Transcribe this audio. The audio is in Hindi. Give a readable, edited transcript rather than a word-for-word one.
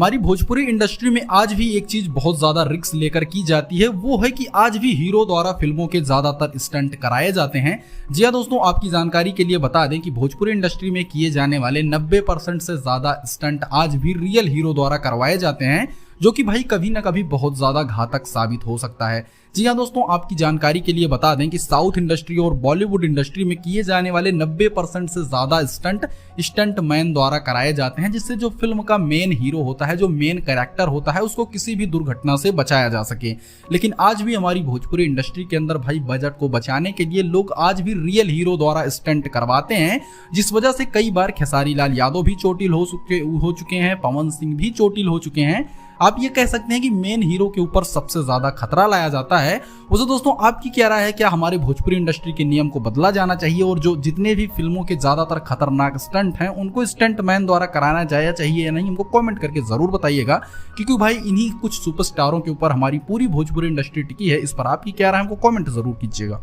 हमारी भोजपुरी इंडस्ट्री में आज भी एक चीज बहुत ज्यादा रिस्क लेकर की जाती है, वो है कि आज भी हीरो द्वारा फिल्मों के ज्यादातर स्टंट कराए जाते हैं। जी हाँ दोस्तों, आपकी जानकारी के लिए बता दें कि भोजपुरी इंडस्ट्री में किए जाने वाले 90% से ज्यादा स्टंट आज भी रियल हीरो द्वारा करवाए जाते हैं, जो कि भाई कभी ना कभी बहुत ज्यादा घातक साबित हो सकता है। जी हाँ दोस्तों, आपकी जानकारी के लिए बता दें कि साउथ इंडस्ट्री और बॉलीवुड इंडस्ट्री में किए जाने वाले 90% से ज्यादा स्टंट मैन द्वारा कराए जाते हैं, जिससे जो फिल्म का मेन हीरो होता है, जो मेन कैरेक्टर होता है, उसको किसी भी दुर्घटना से बचाया जा सके। लेकिन आज भी हमारी भोजपुरी इंडस्ट्री के अंदर भाई बजट को बचाने के लिए लोग आज भी रियल हीरो द्वारा स्टंट करवाते हैं, जिस वजह से कई बार खेसारी लाल यादव भी चोटिल हो चुके हैं, पवन सिंह भी चोटिल हो चुके हैं। आप ये कह सकते हैं कि मेन हीरो के ऊपर सबसे ज्यादा खतरा लाया जाता है। वैसे दोस्तों, आपकी क्या राय है? क्या हमारे भोजपुरी इंडस्ट्री के नियम को बदला जाना चाहिए और जो जितने भी फिल्मों के ज्यादातर खतरनाक स्टंट हैं उनको स्टंट मैन द्वारा कराना चाहिए या नहीं? हमको कमेंट करके जरूर बताइएगा, क्योंकि भाई इन्हीं कुछ सुपरस्टारों के ऊपर हमारी पूरी भोजपुरी इंडस्ट्री टिकी है। इस पर आपकी क्या राय है? हमको कमेंट जरूर कीजिएगा।